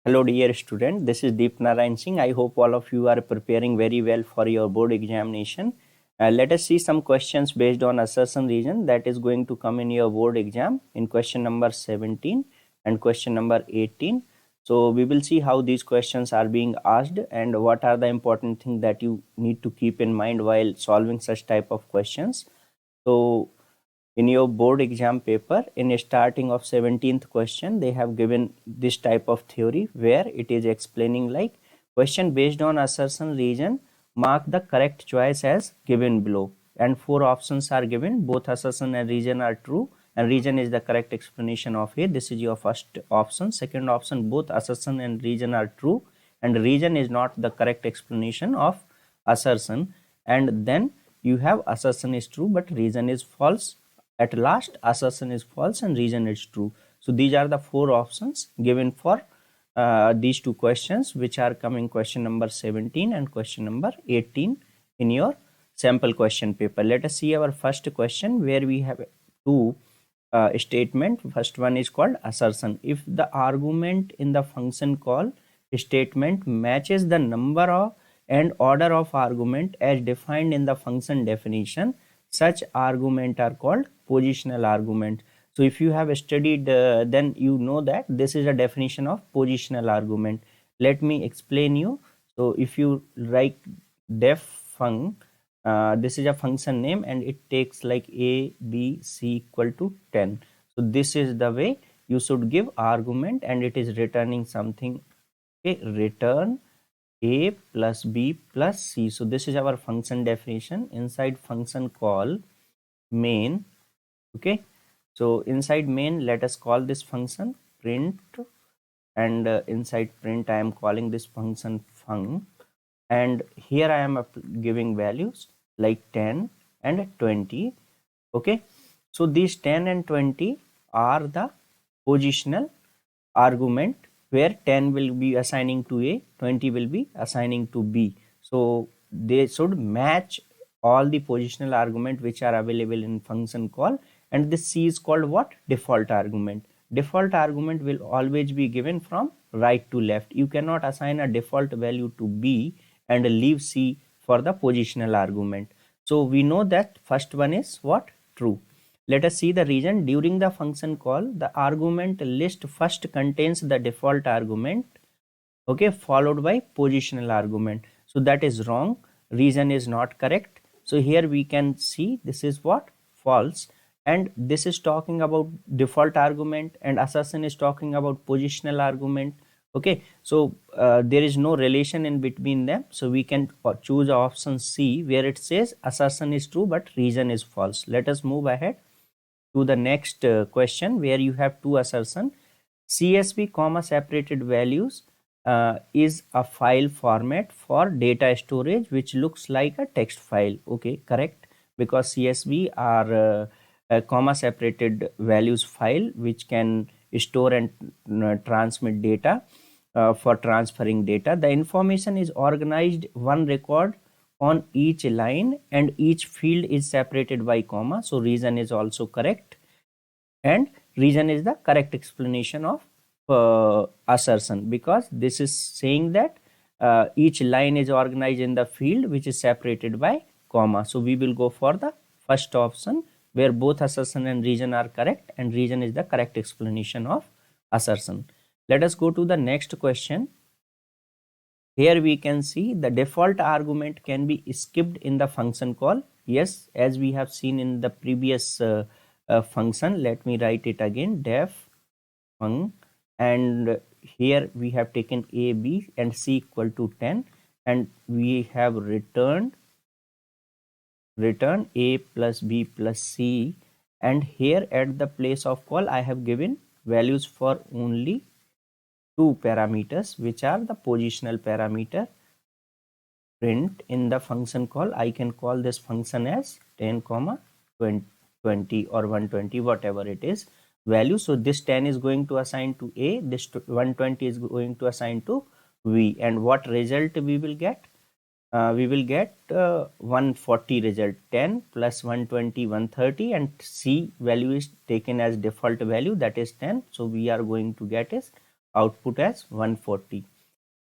Hello dear student, this is Deep Narayan Singh. I hope all of you are preparing very well for your board examination. Let us see some questions based on assertion region that is going to come in your board exam in question number 17 and question number 18. So we will see how these questions are being asked and what are the important things that you need to keep in mind while solving such type of questions. So in your board exam paper, in a starting of 17th question, they have given this type of theory where it is explaining like question based on assertion region, mark the correct choice as given below, and 4 options are given. Both assertion and region are true, and region is the correct explanation of it. This is your first option. Second option, both assertion and region are true, and region is not the correct explanation of assertion. And then you have assertion is true but region is false. At last, assertion is false and region is true. So these are the 4 options given for these 2 questions, which are coming question number 17 and question number 18 in your sample question paper. Let us see our first question where we have 2 statement. First one is called assertion. If the argument in the function call statement matches the number of and order of argument as defined in the function definition, such argument are called positional argument. So if you have studied, then you know that this is a definition of positional argument. Let me explain you. So if you write def func, this is a function name and it takes like a, b, c equal to 10. So this is the way you should give argument, and it is returning something. Okay, return a plus b plus c. So this is our function definition. Inside function call main. Okay, so inside main, let us call this function print, and inside print I am calling this function func, and here I am giving values like 10 and 20. Okay, so these 10 and 20 are the positional argument, where 10 will be assigning to A, 20 will be assigning to B. So they should match all the positional argument which are available in function call, and this C is called what? Default argument. Default argument will always be given from right to left. You cannot assign a default value to B and leave C for the positional argument. So we know that first one is what? True. Let us see the reason. During the function call, the argument list first contains the default argument, okay, followed by positional argument. So that is wrong. Reason is not correct. So here we can see this is what? False. And this is talking about default argument, and assertion is talking about positional argument. Okay, so there is no relation in between them. So we can choose option C, where it says assertion is true but reason is false. Let us move ahead to the next question, where you have 2 assertion. CSV comma separated values is a file format for data storage which looks like a text file. Okay, correct, because CSV are comma separated values file which can store and transmit data for transferring data. The information is organized one record on each line and each field is separated by comma. So reason is also correct, and reason is the correct explanation of assertion, because this is saying that each line is organized in the field which is separated by comma. So we will go for the first option, where both assertion and reason are correct, and reason is the correct explanation of assertion. Let us go to the next question. Here we can see the default argument can be skipped in the function call. Yes, as we have seen in the previous function. Let me write it again, def func, and here we have taken a, b and c equal to 10, and we have returned a plus b plus c, and here at the place of call I have given values for only 2 parameters, which are the positional parameter. Print in the function call, I can call this function as 10 comma 20 or 120, whatever it is value. So this 10 is going to assign to A, this 120 is going to assign to V, and what result we will get? We will get 140 result. 10 plus 120, 130, and C value is taken as default value, that is 10. So we are going to get is output as 140.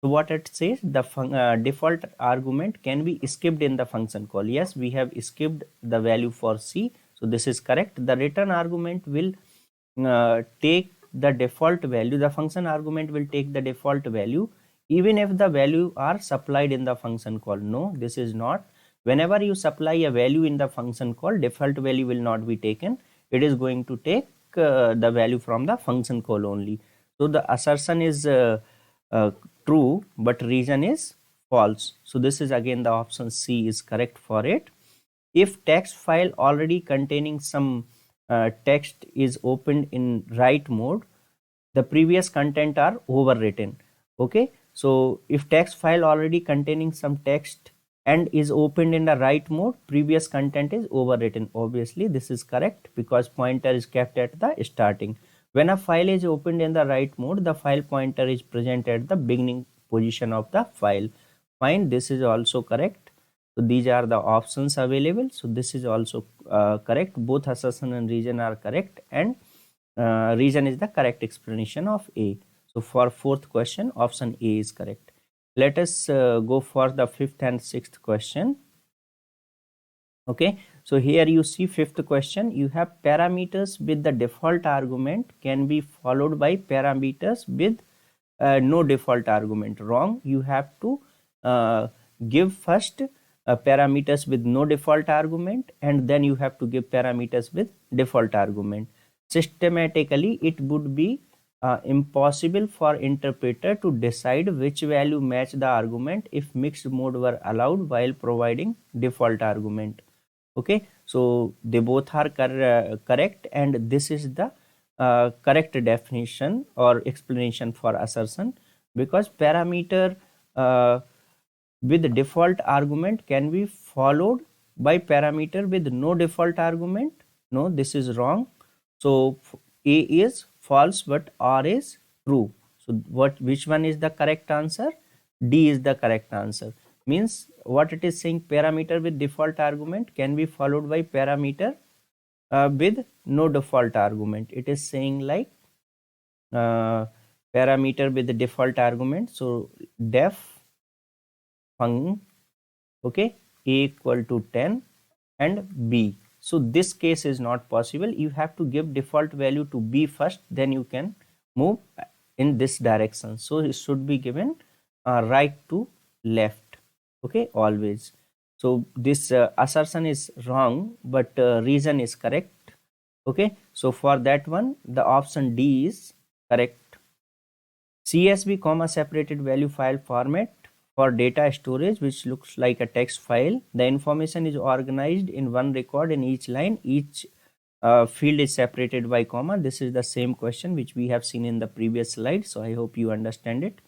So what it says, the default argument can be skipped in the function call. Yes, we have skipped the value for C, so this is correct. The return argument will take the default value. The function argument will take the default value even if the value are supplied in the function call. No, this is not. Whenever you supply a value in the function call, default value will not be taken. It is going to take the value from the function call only. So the assertion is true, but reason is false. So this is again the option C is correct for it. If text file already containing some text is opened in write mode, the previous content are overwritten. Okay, so if text file already containing some text and is opened in the write mode, previous content is overwritten. Obviously this is correct because pointer is kept at the starting. When a file is opened in the write mode, the file pointer is present at the beginning position of the file. Fine, this is also correct. So these are the options available. So this is also correct. Both assertion and reason are correct, and reason is the correct explanation of A. So for fourth question, option A is correct. Let us go for the fifth and sixth question. Okay, so here you see fifth question, you have parameters with the default argument can be followed by parameters with no default argument. Wrong, you have to give first parameters with no default argument, and then you have to give parameters with default argument. Systematically it would be impossible for interpreter to decide which value match the argument if mixed mode were allowed while providing default argument. Okay, so they both are correct, and this is the correct definition or explanation for assertion, because parameter with default argument can be followed by parameter with no default argument. No, this is wrong. So A is false but R is true. So which one is the correct answer? D is the correct answer. Means what it is saying, parameter with default argument can be followed by parameter with no default argument. It is saying like parameter with the default argument. So def func, okay, A equal to 10 and B. So this case is not possible. You have to give default value to B first, then you can move in this direction. So it should be given right to left. Okay, always. So this assertion is wrong, but reason is correct. Okay, so for that one, the option D is correct. CSV comma separated value file format for data storage, which looks like a text file. The information is organized in one record in each line. Each field is separated by comma. This is the same question which we have seen in the previous slide. So I hope you understand it.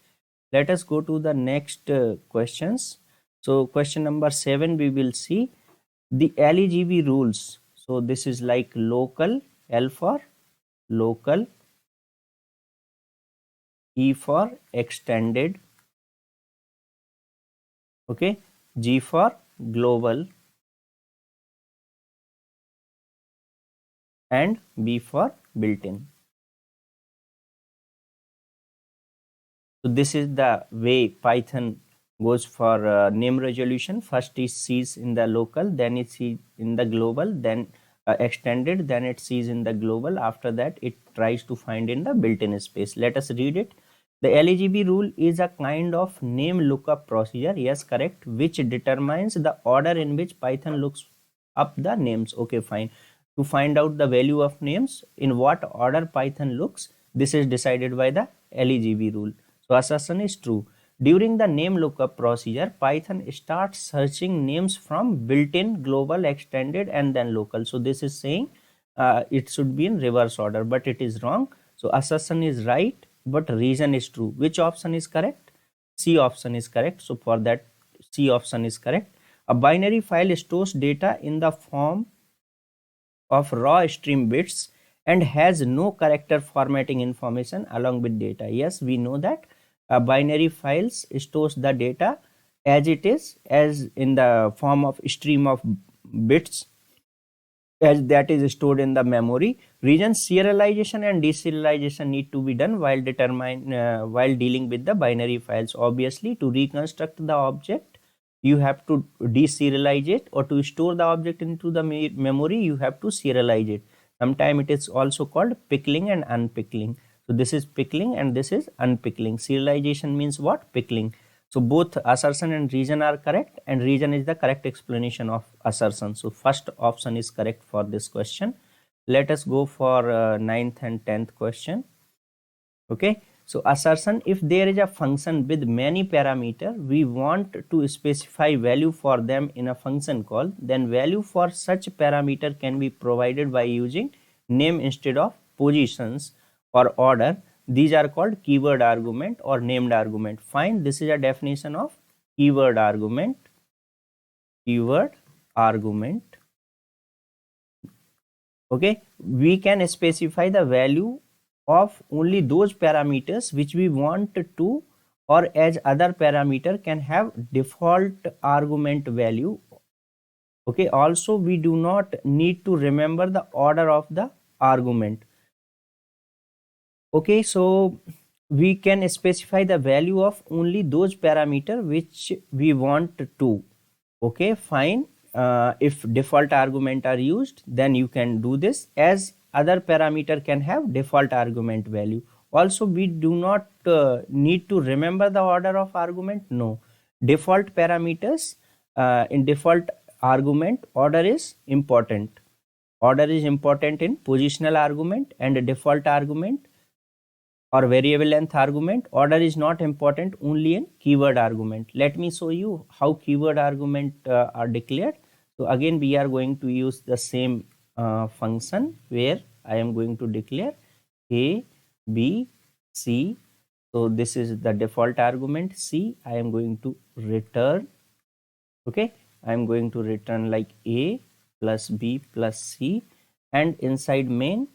Let us go to the next questions. So question number 7, we will see the LEGB rules. So this is like local, L for local, E for extended, okay, G for global, and B for built-in. So this is the way Python goes for name resolution. First it sees in the local, then it sees in the global, then extended, then it sees in the global. After that it tries to find in the built-in space. Let us read it. The LEGB rule is a kind of name lookup procedure, yes, correct, which determines the order in which Python looks up the names. Okay, fine. To find out the value of names, in what order Python looks, this is decided by the LEGB rule. So assertion is true. During the name lookup procedure, Python starts searching names from built-in, global, extended, and then local. So this is saying it should be in reverse order, but it is wrong. So assertion is right, but reason is true. Which option is correct? C option is correct. So for that, C option is correct. A binary file stores data in the form of raw stream bits and has no character formatting information along with data. Yes, we know that binary files stores the data as it is, as in the form of stream of bits, as that is stored in the memory. Region serialization and deserialization need to be done while dealing with the binary files. Obviously, to reconstruct the object, you have to deserialize it, or to store the object into the memory, you have to serialize it. Sometimes it is also called pickling and unpickling. So this is pickling and this is unpickling. Serialization means what? Pickling. So both assertion and region are correct, and region is the correct explanation of assertion. So first option is correct for this question. Let us go for ninth and 10th question. Okay, so assertion: if there is a function with many parameters, we want to specify value for them in a function call, then value for such parameter can be provided by using name instead of positions or order. These are called keyword argument or named argument. Fine, this is a definition of keyword argument. Keyword argument. Okay, we can specify the value of only those parameters which we want to, or as other parameter can have default argument value. Okay, also we do not need to remember the order of the argument. Okay, so we can specify the value of only those parameter which we want to. Okay, fine. If default argument are used, then you can do this, as other parameter can have default argument value. Also, we do not need to remember the order of argument. No, default parameters in default argument, order is important. Order is important in positional argument and default argument or variable length argument. Order is not important only in keyword argument. Let me show you how keyword argument are declared. So again, we are going to use the same function where I am going to declare A, B, C. So this is the default argument C. I am going to return. Okay, I am going to return like A plus B plus C, and inside main,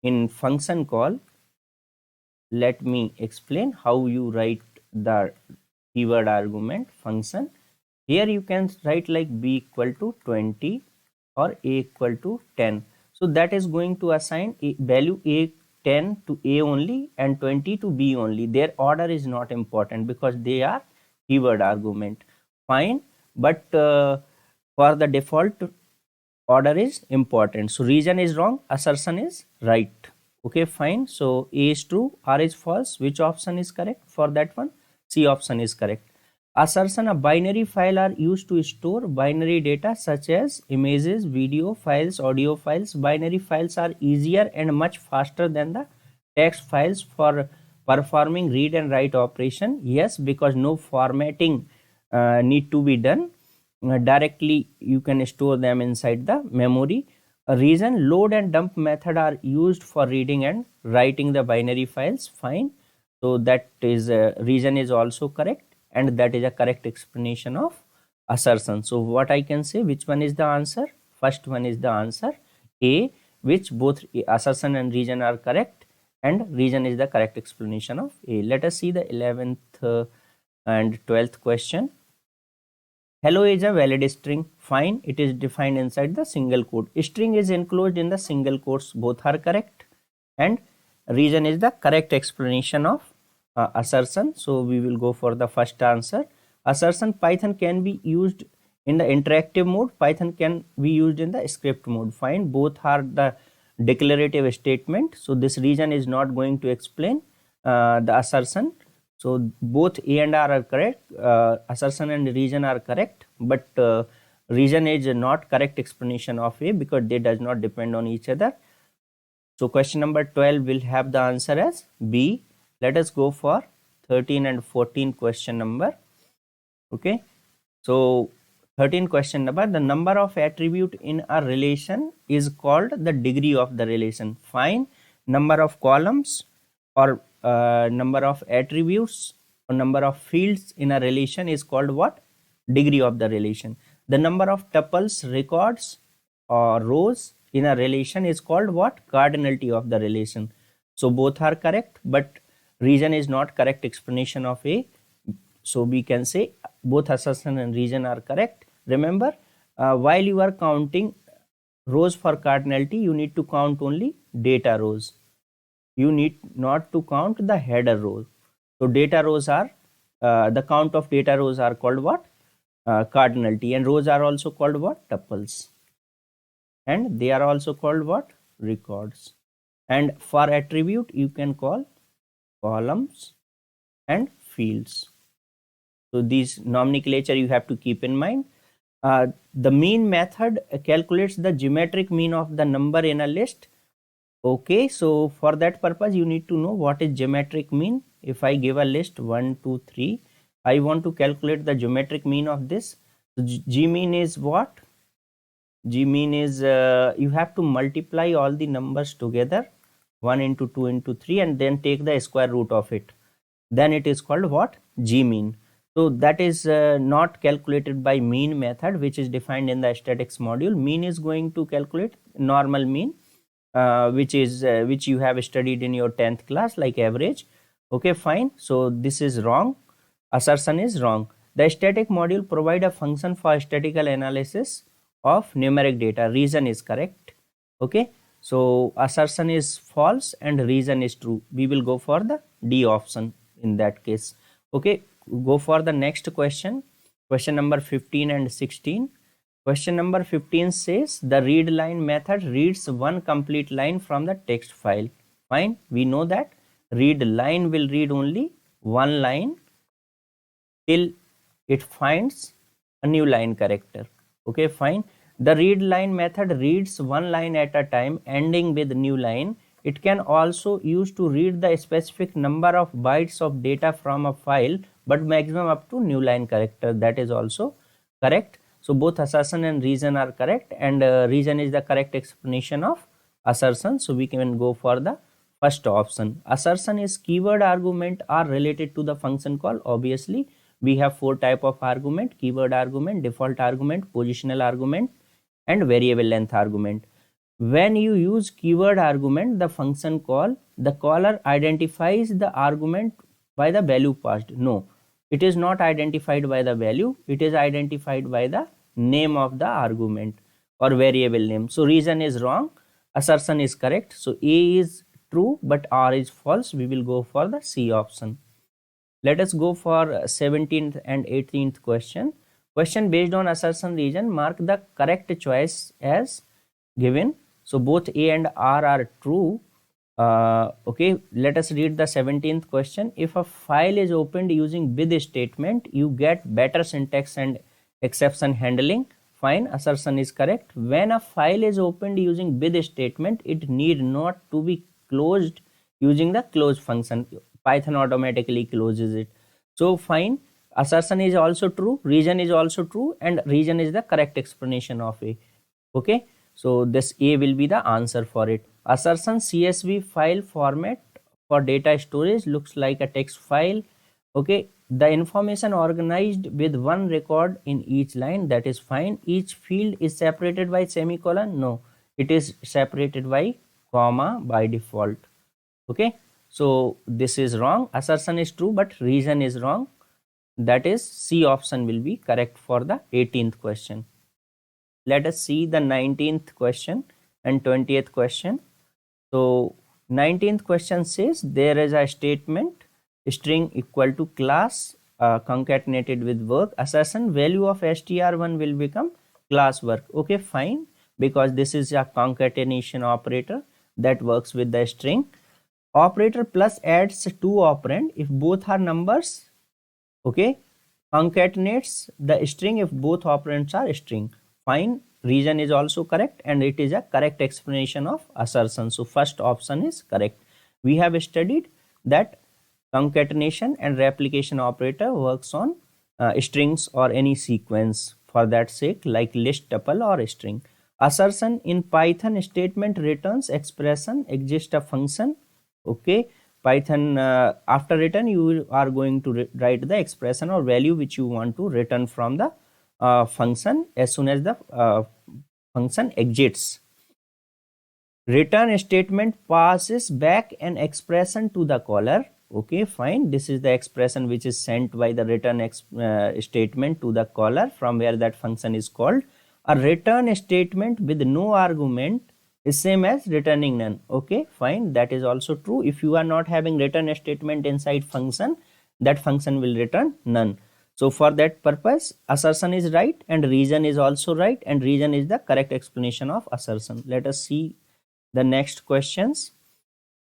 in function call, let me explain how you write the keyword argument function. Here you can write like B equal to 20 or A equal to 10. So that is going to assign a value A 10 to A only and 20 to B only. Their order is not important because they are keyword argument. Fine, but for the default, order is important. So region is wrong, assertion is right. Okay, fine. So A is true, R is false. Which option is correct for that one? C option is correct. Assertion: a binary file are used to store binary data such as images, video files, audio files. Binary files are easier and much faster than the text files for performing read and write operation. Yes, because no formatting need to be done. Directly you can store them inside the memory. A reason: load and dump method are used for reading and writing the binary files. Fine. So that is reason is also correct, and that is a correct explanation of assertion. So what I can say, which one is the answer? First one is the answer A, which both assertion and reason are correct, and reason is the correct explanation of A. Let us see the 11th and 12th question. Hello is a valid string. Fine, it is defined inside the single quote. String is enclosed in the single quotes. Both are correct, and reason is the correct explanation of assertion. So we will go for the first answer. Assertion: Python can be used in the interactive mode. Python can be used in the script mode. Fine, both are the declarative statement. So this reason is not going to explain the assertion. So both A and R are correct. Assertion and reason are correct, but reason is not correct explanation of A because they does not depend on each other. So question number 12 will have the answer as B. Let us go for 13 and 14 question number. Okay, so 13 question number: the number of attribute in a relation is called the degree of the relation. Fine, number of columns or number of attributes or number of fields in a relation is called what? Degree of the relation. The number of tuples, records or rows in a relation is called what? Cardinality of the relation. So both are correct, but reason is not correct explanation of A. So we can say both assertion and reason are correct. Remember, while you are counting rows for cardinality, you need to count only data rows. You need not to count the header rows. So data rows are, the count of data rows are called what? Cardinality. And rows are also called what? Tuples. And they are also called what? Records. And for attribute, you can call columns and fields. So these nomenclature you have to keep in mind. The mean method calculates the geometric mean of the number in a list. Okay, so for that purpose, you need to know what is geometric mean. If I give a list 1, 2, 3, I want to calculate the geometric mean of this. So G mean is what? G mean is you have to multiply all the numbers together, 1 into 2 into 3, and then take the square root of it. Then it is called what? G mean. So that is not calculated by mean method, which is defined in the statistics module. Mean is going to calculate normal mean, which you have studied in your 10th class, like average. Okay, fine. So this is wrong. Assertion is wrong. The static module provide a function for statistical analysis of numeric data. Reason is correct. Okay, so assertion is false and reason is true. We will go for the D option in that case. Okay, go for the next question. Question number 15 and 16. Question number 15 says the read line method reads one complete line from the text file. Fine, we know that read line will read only one line till it finds a new line character. Okay, fine. The read line method reads one line at a time ending with new line. It can also use to read the specific number of bytes of data from a file, but maximum up to new line character. That is also correct. So both assertion and reason are correct, and reason is the correct explanation of assertion. So we can go for the first option. Assertion is keyword argument are related to the function call. Obviously, we have four type of argument: keyword argument, default argument, positional argument, and variable length argument. When you use keyword argument, the function call, the caller identifies the argument by the value passed. No, it is not identified by the value. It is identified by the name of the argument or variable name. So reason is wrong. Assertion is correct. So A is true, but R is false. We will go for the C option. Let us go for 17th and 18th question. Question based on assertion reason, mark the correct choice as given. So both A and R are true. Okay, let us read the 17th question. If a file is opened using with statement, you get better syntax and exception handling. Fine, assertion is correct. When a file is opened using with statement, it need not to be closed using the close function. Python automatically closes it. So fine, assertion is also true, reason is also true, and reason is the correct explanation of A. Okay, so this A will be the answer for it. Assertion CSV file format for data storage looks like a text file. Okay, the information organized with one record in each line, that is fine. Each field is separated by semicolon. No, it is separated by comma by default. Okay, so this is wrong. Assertion is true, but reason is wrong. That is C option will be correct for the 18th question. Let us see the 19th question and 20th question. So 19th question says there is a statement string equal to class concatenated with work. Assertion value of str1 will become class work. Okay, fine, because this is a concatenation operator that works with the string. Operator plus adds two operand if both are numbers. Okay, concatenates the string if both operands are string. Fine, reason is also correct, and it is a correct explanation of assertion. So first option is correct. We have studied that concatenation and replication operator works on strings or any sequence, for that sake, like list, tuple, or string. Assertion in Python statement returns expression exist a function. Okay, Python after return you are going to write the expression or value which you want to return from the function as soon as the function exits. Return statement passes back an expression to the caller. Okay, fine, this is the expression which is sent by the return statement to the caller from where that function is called. A return statement with no argument is same as returning none. Okay, fine, that is also true. If you are not having return statement inside function, that function will return none. So for that purpose, assertion is right and reason is also right, and reason is the correct explanation of assertion. Let us see the next questions.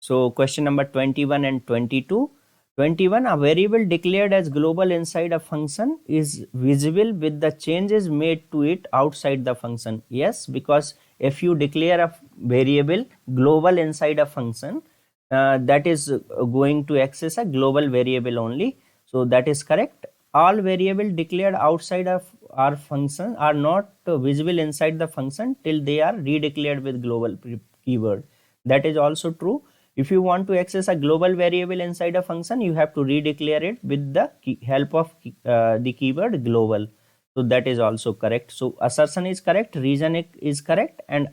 So question number 21 and 22. 21, a variable declared as global inside a function is visible with the changes made to it outside the function. Yes, because if you declare a variable global inside a function, that is going to access a global variable only. So that is correct. All variable declared outside of our function are not visible inside the function till they are redeclared with global keyword. That is also true. If you want to access a global variable inside a function, you have to redeclare it with the help of the keyword global. So that is also correct. So assertion is correct, reason is correct, and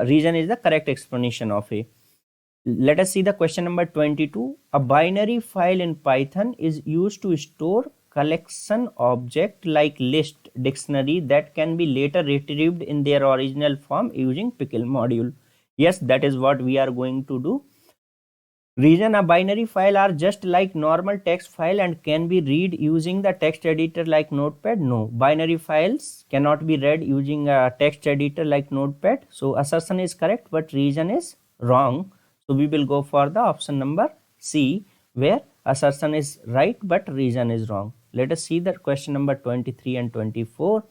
reason is the correct explanation of A. Let us see the question number 22. A binary file in Python is used to store collection object like list, dictionary that can be later retrieved in their original form using pickle module. Yes, that is what we are going to do. Reason, a binary file are just like normal text file and can be read using the text editor like Notepad. No, binary files cannot be read using a text editor like Notepad. So assertion is correct, but reason is wrong. So we will go for the option number C, where assertion is right but reason is wrong. Let us see the question number 23 and 24.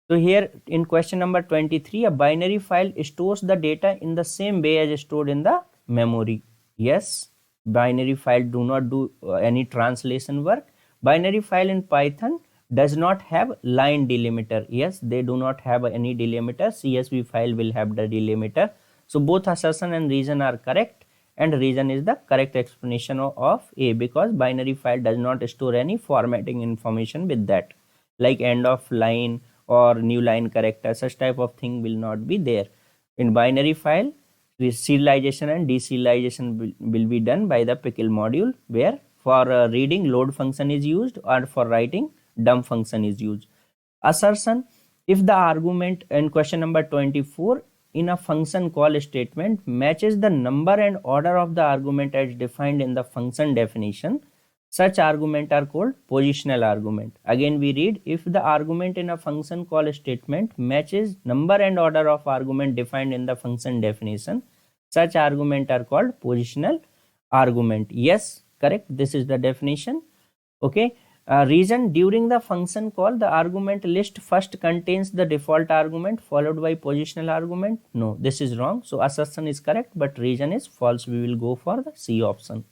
So here in question number 23, a binary file stores the data in the same way as stored in the memory. Yes, binary file do not do any translation work. Binary file in Python does not have line delimiter. Yes, they do not have any delimiter. CSV file will have the delimiter. So both assertion and reason are correct, and reason is the correct explanation of A, because binary file does not store any formatting information with that, like end of line or new line character. Such type of thing will not be there. In binary file, serialization and deserialization will be done by the pickle module, where for reading load function is used or for writing dump function is used. Assertion, if the argument in question number 24 in a function call statement matches the number and order of the argument as defined in the function definition, such argument are called positional argument. Again we read, if the argument in a function call statement matches number and order of argument defined in the function definition, such argument are called positional argument. Yes, correct, this is the definition. Okay. Reason, during the function call the argument list first contains the default argument followed by positional argument. No, this is wrong. So assertion is correct but reason is false. We will go for the C option.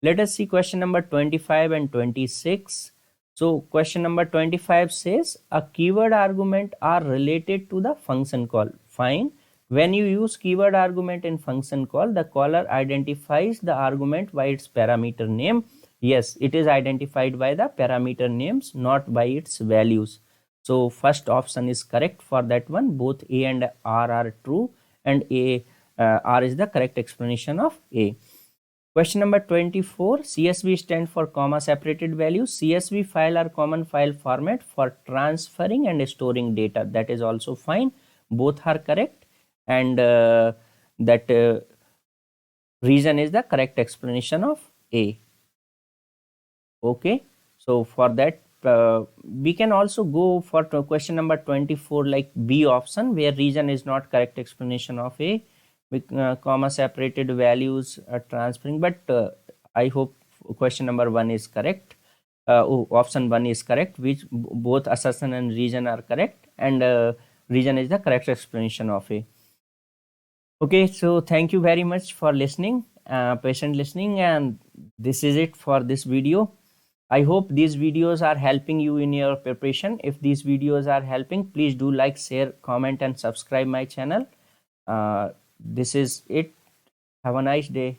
Let us see question number 25 and 26. So question number 25 says a keyword argument are related to the function call. Fine. When you use keyword argument in function call, the caller identifies the argument by its parameter name. Yes, it is identified by the parameter names, not by its values. So first option is correct for that one. Both A and R are true, and R is the correct explanation of A. Question number 24, CSV stand for comma separated values. CSV file are common file format for transferring and storing data. That is also fine. Both are correct, and that reason is the correct explanation of A. Okay, so for that we can also go for question number 24 like B option, where reason is not correct explanation of A. With comma separated values transferring, but I hope question number 1 is correct. Option 1 is correct, which both assertion and reason are correct, and reason is the correct explanation of A. Okay, so thank you very much for listening, patient listening, and this is it for this video. I hope these videos are helping you in your preparation. If these videos are helping, please do like, share, comment, and subscribe my channel. This is it. Have a nice day.